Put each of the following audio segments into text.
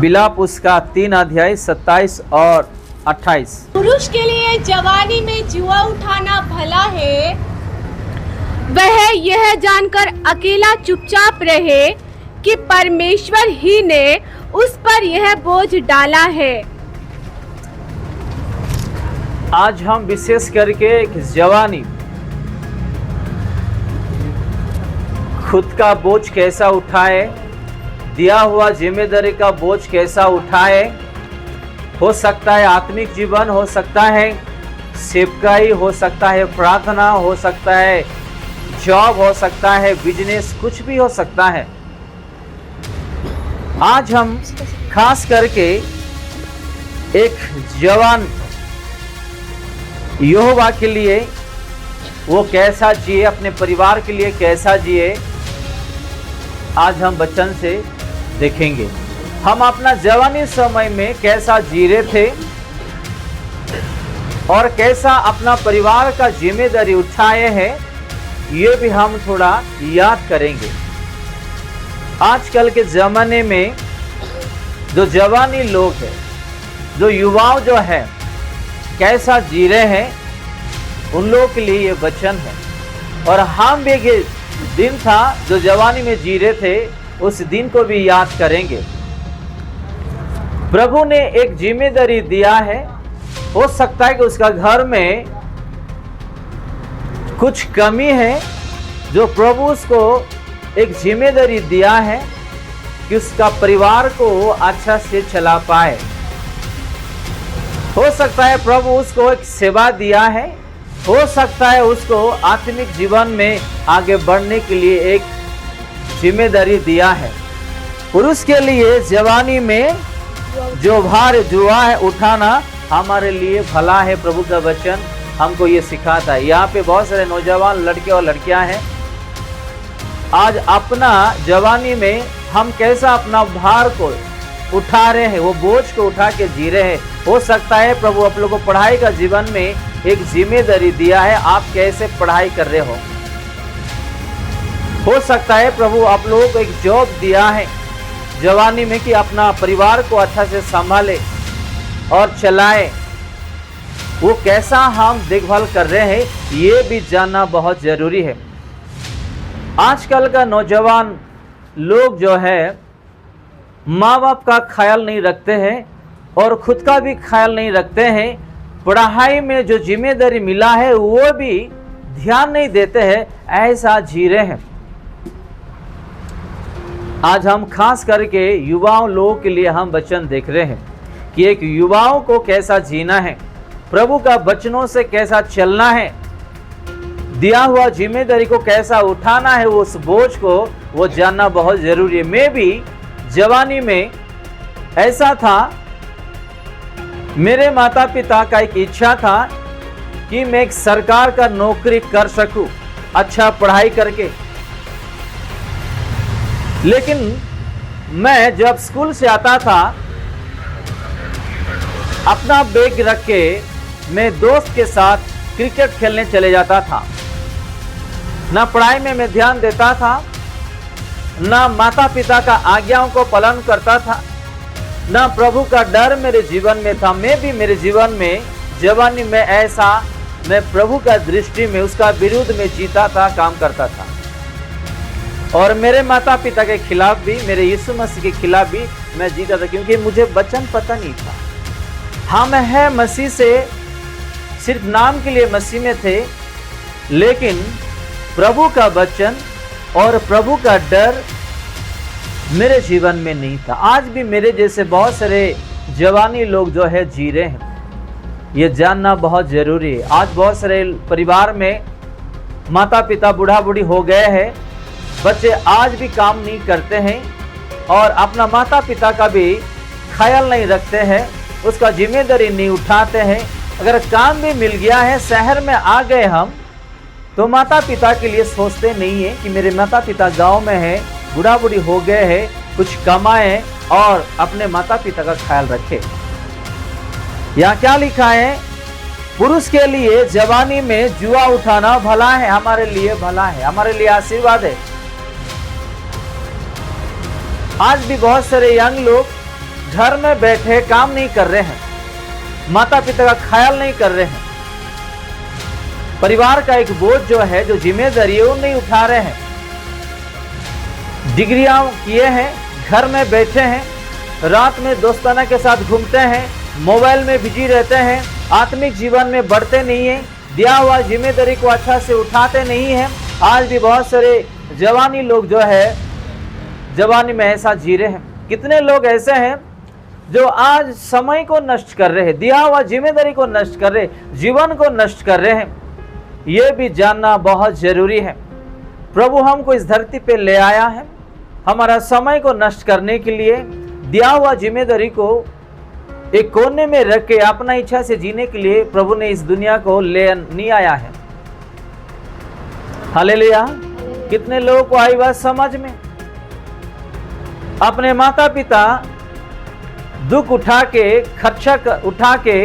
बिलाप उसका 3 अध्याय 27 और 28। पुरुष के लिए जवानी में जुआ उठाना भला है, वह यह जानकर अकेला चुपचाप रहे कि परमेश्वर ही ने उस पर यह बोझ डाला है। आज हम विशेष करके जवानी खुद का बोझ कैसा उठाए, दिया हुआ जिम्मेदारी का बोझ कैसा उठाए। हो सकता है आत्मिक जीवन, हो सकता है सेवकाई, हो सकता है प्रार्थना, हो सकता है जॉब, हो सकता है बिजनेस, कुछ भी हो सकता है। आज हम खास करके एक जवान यहोवा के लिए वो कैसा जिए, अपने परिवार के लिए कैसा जिए, आज हम वचन से देखेंगे। हम अपना जवानी समय में कैसा जी रहे थे और कैसा अपना परिवार का जिम्मेदारी उठाए हैं, ये भी हम थोड़ा याद करेंगे। आजकल के ज़माने में जो जवानी लोग हैं, जो युवाओं जो है कैसा जी रहे हैं, उन लोगों के लिए ये वचन है। और हम भी ये दिन था जो जवानी में जी रहे थे, उस दिन को भी याद करेंगे। प्रभु ने एक जिम्मेदारी दिया है। हो सकता है कि उसका घर में कुछ कमी है, जो प्रभु उसको एक जिम्मेदारी दिया है कि उसका परिवार को अच्छा से चला पाए। हो सकता है प्रभु उसको एक सेवा दिया है, हो सकता है उसको आत्मिक जीवन में आगे बढ़ने के लिए एक जिम्मेदारी दिया है। पुरुष के लिए जवानी में जो भार जुआ है उठाना हमारे लिए भला है। प्रभु का वचन हमको ये सिखाता है। यहाँ पे बहुत सारे नौजवान लड़के और लड़कियां हैं। आज अपना जवानी में हम कैसा अपना भार को उठा रहे हैं, वो बोझ को उठा के जी रहे हैं। हो सकता है प्रभु आप लोगों को पढ़ाई का जीवन में एक जिम्मेदारी दिया है, आप कैसे पढ़ाई कर रहे हो सकता है प्रभु आप लोगों को एक जॉब दिया है जवानी में कि अपना परिवार को अच्छा से संभाले और चलाए। वो कैसा हम देखभाल कर रहे हैं, ये भी जानना बहुत जरूरी है। आजकल का नौजवान लोग जो है माँ बाप का ख्याल नहीं रखते हैं और खुद का भी ख्याल नहीं रखते हैं। पढ़ाई में जो जिम्मेदारी मिला है वो भी ध्यान नहीं देते हैं, ऐसा जी रहे हैं। आज हम खास करके युवाओं लोगों के लिए हम वचन देख रहे हैं कि एक युवाओं को कैसा जीना है, प्रभु का वचनों से कैसा चलना है, दिया हुआ जिम्मेदारी को कैसा उठाना है, उस बोझ को वो जानना बहुत जरूरी है। मैं भी जवानी में ऐसा था, मेरे माता पिता का एक इच्छा था कि मैं एक सरकार का नौकरी कर सकूं अच्छा पढ़ाई करके। लेकिन मैं जब स्कूल से आता था, अपना बैग रख के मैं दोस्त के साथ क्रिकेट खेलने चले जाता था। ना पढ़ाई में मैं ध्यान देता था, ना माता पिता का आज्ञाओं को पालन करता था, ना प्रभु का डर मेरे जीवन में था। मैं भी मेरे जीवन में जवानी में ऐसा मैं प्रभु का दृष्टि में उसका विरुद्ध में जीता था, काम करता था। और मेरे माता पिता के खिलाफ भी, मेरे यीशु मसीह के खिलाफ भी मैं जीता था, क्योंकि मुझे वचन पता नहीं था। हम है मसीह से, सिर्फ नाम के लिए मसीह में थे, लेकिन प्रभु का वचन और प्रभु का डर मेरे जीवन में नहीं था। आज भी मेरे जैसे बहुत सारे जवानी लोग जो है जी रहे हैं, ये जानना बहुत जरूरी है। आज बहुत सारे परिवार में माता पिता बूढ़ा बूढ़ी हो गए हैं, बच्चे आज भी काम नहीं करते हैं और अपना माता पिता का भी ख्याल नहीं रखते हैं, उसका जिम्मेदारी नहीं उठाते हैं। अगर काम भी मिल गया है, शहर में आ गए हम, तो माता पिता के लिए सोचते नहीं है कि मेरे माता पिता गांव में है, बूढ़ा बूढ़ी हो गए हैं, कुछ कमाएं और अपने माता पिता का ख्याल रखें। यहाँ क्या लिखा है? पुरुष के लिए जवानी में जुआ उठाना भला है, हमारे लिए भला है, हमारे लिए आशीर्वाद है। आज भी बहुत सारे यंग लोग घर में बैठे काम नहीं कर रहे हैं, माता पिता का ख्याल नहीं कर रहे हैं, परिवार का एक बोझ जो है, जो जिम्मेदारी है वो नहीं उठा रहे हैं, डिग्रियां किए हैं, घर में बैठे हैं, रात में दोस्ताना के साथ घूमते हैं, मोबाइल में बिजी रहते हैं, आत्मिक जीवन में बढ़ते नहीं हैं, दिया हुआ जिम्मेदारी को अच्छा से उठाते नहीं हैं। आज भी बहुत सारे जवानी लोग जो है जवानी में ऐसा जी रहे हैं। कितने लोग ऐसे हैं जो आज समय को नष्ट कर रहे हैं, दिया हुआ जिम्मेदारी को नष्ट कर रहे हैं, जीवन को नष्ट कर रहे हैं। ये भी जानना बहुत जरूरी है। प्रभु हमको इस धरती पे ले आया है हमारा समय को नष्ट करने के लिए, दिया हुआ जिम्मेदारी को एक कोने में रख के अपना इच्छा से जीने के लिए प्रभु ने इस दुनिया को ले नहीं आया है। हालेलुया। कितने लोगों को आई बात समझ में? अपने माता पिता दुख उठा के, खर्चा उठा के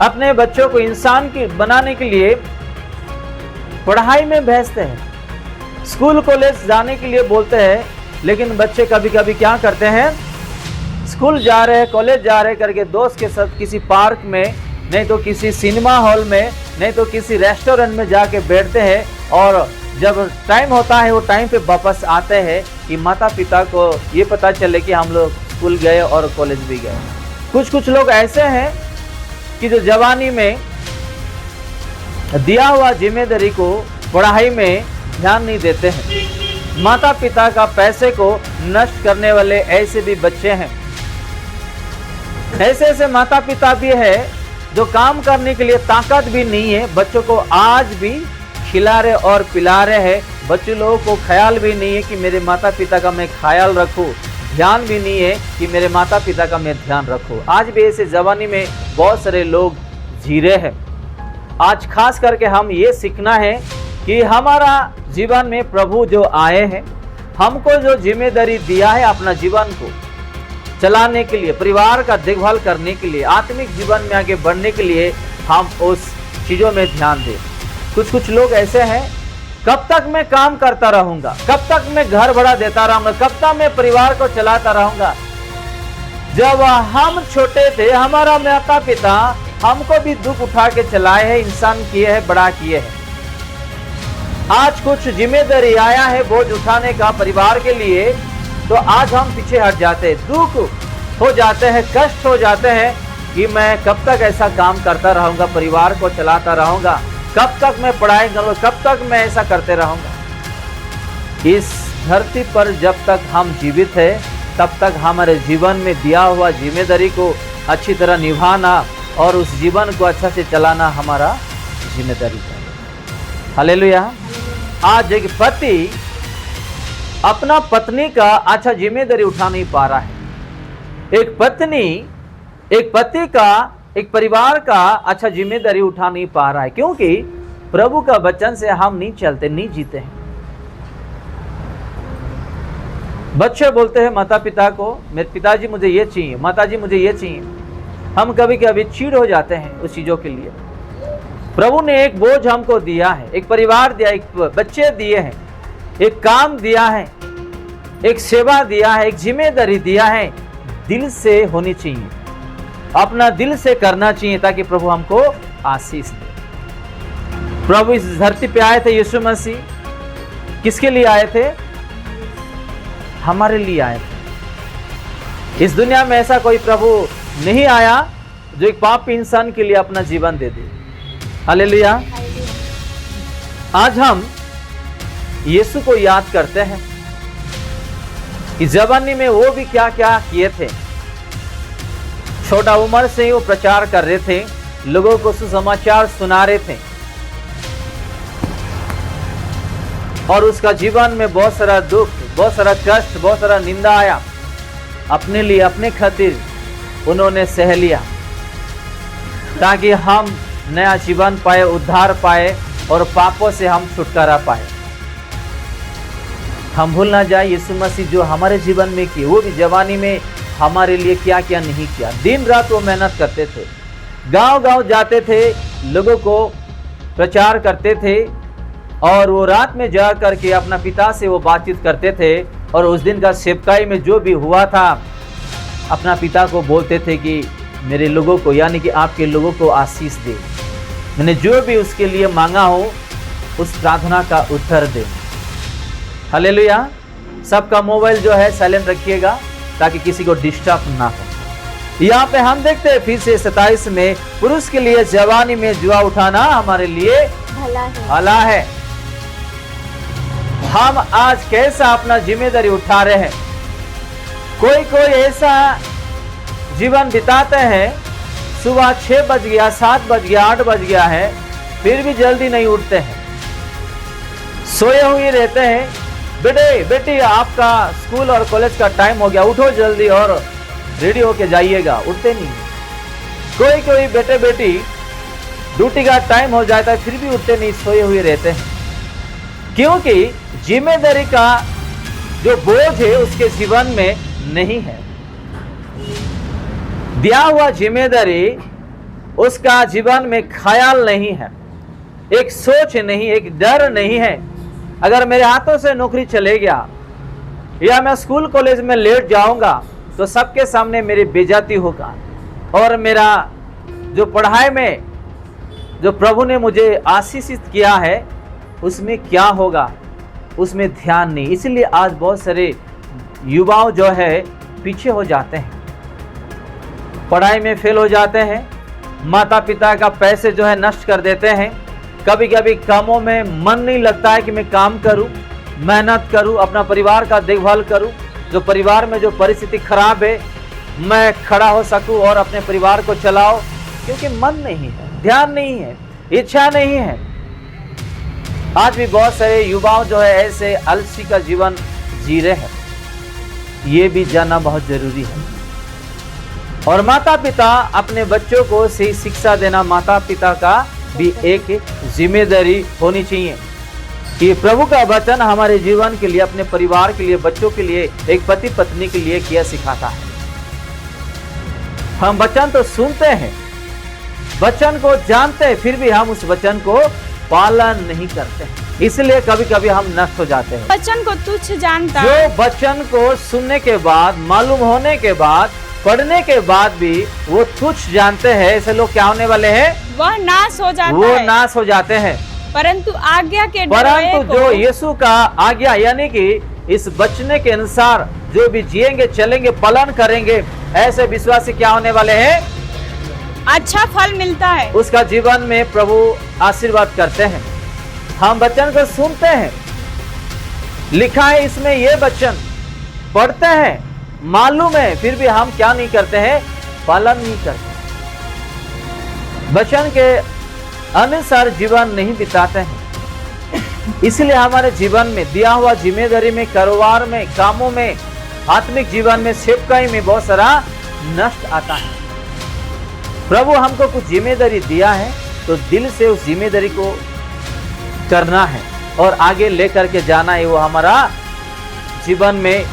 अपने बच्चों को इंसान की बनाने के लिए पढ़ाई में भेजते हैं, स्कूल कॉलेज जाने के लिए बोलते हैं, लेकिन बच्चे कभी कभी क्या करते हैं, स्कूल जा रहे हैं, कॉलेज जा रहे करके दोस्त के साथ किसी पार्क में, नहीं तो किसी सिनेमा हॉल में, नहीं तो किसी रेस्टोरेंट में जाके बैठते हैं, और जब टाइम होता है वो टाइम पे वापस आते हैं कि माता पिता को ये पता चले कि हम लोग स्कूल गए और कॉलेज भी गए। कुछ लोग ऐसे हैं कि जो जवानी में दिया हुआ जिम्मेदारी को पढ़ाई में ध्यान नहीं देते हैं। माता पिता का पैसे को नष्ट करने वाले ऐसे भी बच्चे हैं। ऐसे माता पिता भी है जो काम करने के लिए ताकत भी नहीं है, बच्चों को आज भी खिला रहे और पिला रहे हैं। बच्चे लोगों को ख्याल भी नहीं है कि मेरे माता पिता का मैं ख्याल रखूं, ध्यान भी नहीं है कि मेरे माता पिता का मैं ध्यान रखूं। आज भी ऐसे जवानी में बहुत सारे लोग जी रहे हैं। आज खास करके हम ये सीखना है कि हमारा जीवन में प्रभु जो आए हैं, हमको जो जिम्मेदारी दिया है अपना जीवन को चलाने के लिए, परिवार का देखभाल करने के लिए, आत्मिक जीवन में आगे बढ़ने के लिए हम उस चीज़ों में ध्यान दें। कुछ लोग ऐसे हैं, कब तक मैं काम करता रहूंगा, कब तक मैं घर भाड़ा देता रहूंगा, कब तक मैं परिवार को चलाता रहूंगा। जब हम छोटे थे हमारा माता पिता हमको भी दुख उठा के चलाए हैं, इंसान किए हैं, बड़ा किए हैं। आज कुछ जिम्मेदारी आया है बोझ उठाने का परिवार के लिए, तो आज हम पीछे हट जाते हैं, दुख हो जाते हैं, कष्ट हो जाते हैं कि मैं कब तक ऐसा काम करता रहूंगा, परिवार को चलाता रहूंगा, कब तक मैं पढ़ाई करूंगा, कब तक मैं ऐसा करते रहूंगा। इस धरती पर जब तक हम जीवित हैं तब तक हमारे जीवन में दिया हुआ जिम्मेदारी को अच्छी तरह निभाना और उस जीवन को अच्छा से चलाना हमारा जिम्मेदारी है। हालेलुया। आज एक पति अपना पत्नी का अच्छा जिम्मेदारी उठा नहीं पा रहा है। एक पत्नी एक पति का, एक परिवार का अच्छा जिम्मेदारी उठा नहीं पा रहा है, क्योंकि प्रभु का वचन से हम नहीं चलते, नहीं जीते हैं। बच्चे बोलते हैं माता पिता को, मेरे पिताजी मुझे ये चाहिए, माताजी मुझे ये चाहिए। हम कभी कभी चिढ़ हो जाते हैं उस चीजों के लिए। प्रभु ने एक बोझ हमको दिया है, एक परिवार दिया, एक बच्चे दिए हैं, एक काम दिया है, एक सेवा दिया है, एक जिम्मेदारी दिया है। दिल से होनी चाहिए, अपना दिल से करना चाहिए, ताकि प्रभु हमको आशीष दे। प्रभु इस धरती पे आए थे, यीशु मसीह किसके लिए आए थे? हमारे लिए आए थे। इस दुनिया में ऐसा कोई प्रभु नहीं आया जो एक पापी इंसान के लिए अपना जीवन दे दे। हालेलुया। आज हम यीशु को याद करते हैं। इस जवानी में वो भी क्या क्या किए थे। छोटा उम्र से ही वो प्रचार कर रहे थे, लोगों को सुसमाचार सुना रहे थे, और उसका जीवन में बहुत सारा दुख, बहुत सारा कष्ट, बहुत सारा निंदा आया। अपने लिए, अपने खातिर उन्होंने सह लिया, ताकि हम नया जीवन पाए, उद्धार पाए और पापों से हम छुटकारा पाए। हम भूल ना जाए यीशु मसीह जो हमारे जीवन में किए, वो भी जवानी में हमारे लिए क्या क्या नहीं किया। दिन रात वो मेहनत करते थे, गांव-गांव जाते थे, लोगों को प्रचार करते थे, और वो रात में जा करके अपना पिता से वो बातचीत करते थे। और उस दिन का सेवकाई में जो भी हुआ था, अपना पिता को बोलते थे कि मेरे लोगों को, यानी कि आपके लोगों को आशीष दे, मैंने जो भी उसके लिए मांगा हो उस प्रार्थना का उत्तर दे। हालेलुया। सबका मोबाइल जो है साइलेंट रखिएगा ताकि किसी को डिस्टर्ब ना हो। यहाँ पे हम देखते हैं फिर से 27 में, पुरुष के लिए जवानी में जुआ उठाना हमारे लिए भला है। हम आज कैसा अपना जिम्मेदारी उठा रहे हैं। कोई ऐसा जीवन बिताते हैं, सुबह 6 बज गया, 7 बज गया, 8 बज गया है, फिर भी जल्दी नहीं उठते हैं, सोए हुए रहते हैं। बेटे बेटी आपका स्कूल और कॉलेज का टाइम हो गया, उठो जल्दी और रेडी होके जाइएगा, उठते नहीं। कोई बेटे बेटी ड्यूटी का टाइम हो जाता है फिर भी उठते नहीं, सोए हुए रहते हैं, क्योंकि जिम्मेदारी का जो बोझ है उसके जीवन में नहीं है। दिया हुआ जिम्मेदारी उसका जीवन में ख्याल नहीं है, एक सोच नहीं, एक डर नहीं है। अगर मेरे हाथों से नौकरी चले गया या मैं स्कूल कॉलेज में लेट जाऊंगा तो सबके सामने मेरी बेइज्जती होगा, और मेरा जो पढ़ाई में जो प्रभु ने मुझे आशीषित किया है उसमें क्या होगा, उसमें ध्यान नहीं। इसलिए आज बहुत सारे युवाओं जो है पीछे हो जाते हैं, पढ़ाई में फेल हो जाते हैं, माता पिता का पैसे जो है नष्ट कर देते हैं। कभी कभी कामों में मन नहीं लगता है कि मैं काम करूं, मेहनत करूं, अपना परिवार का देखभाल करूं, जो परिवार में जो परिस्थिति खराब है मैं खड़ा हो सकूं और अपने परिवार को चलाओ, क्योंकि मन नहीं है, ध्यान नहीं है, इच्छा नहीं है। आज भी बहुत सारे युवाओं जो है ऐसे आलसी का जीवन जी रहे हैं, ये भी जानना बहुत जरूरी है। और माता पिता अपने बच्चों को सही शिक्षा देना माता पिता का भी एक जिम्मेदारी होनी चाहिए कि प्रभु का वचन हमारे जीवन के लिए, अपने परिवार के लिए, बच्चों के लिए, एक पति पत्नी के लिए क्या सिखाता है। हम वचन तो सुनते हैं, वचन को जानते हैं, फिर भी हम उस वचन को पालन नहीं करते हैं, इसलिए कभी कभी हम नष्ट हो जाते हैं। वचन को तुच्छ जानता, जो वचन को सुनने के बाद, मालूम होने के बाद, पढ़ने के बाद भी वो तुच्छ जानते हैं, ऐसे लोग क्या होने वाले हैं, वह नाश हो जाता है। वो नाश हो जाते हैं। परंतु आज्ञा के परंतु जो यीशु का आज्ञा, यानी कि इस बचने के अनुसार जो भी जिएंगे, चलेंगे, पालन करेंगे, ऐसे विश्वासी क्या होने वाले हैं, अच्छा फल मिलता है। उसका जीवन में प्रभु आशीर्वाद करते हैं। हम वचन को सुनते हैं, लिखा है इसमें ये वचन, पढ़ते हैं, मालूम है, फिर भी हम क्या नहीं करते हैं, पालन नहीं करते, वचन के अनुसार जीवन नहीं बिताते हैं। इसलिए हमारे जीवन में दिया हुआ जिम्मेदारी में, कारोबार में, कामों में, आत्मिक जीवन में, सेवकाई में बहुत सारा नष्ट आता है। प्रभु हमको कुछ जिम्मेदारी दिया है तो दिल से उस जिम्मेदारी को करना है और आगे लेकर के जाना है। वो हमारा जीवन में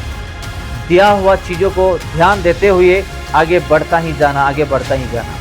दिया हुआ चीजों को ध्यान देते हुए आगे बढ़ता ही जाना, आगे बढ़ता ही जाना।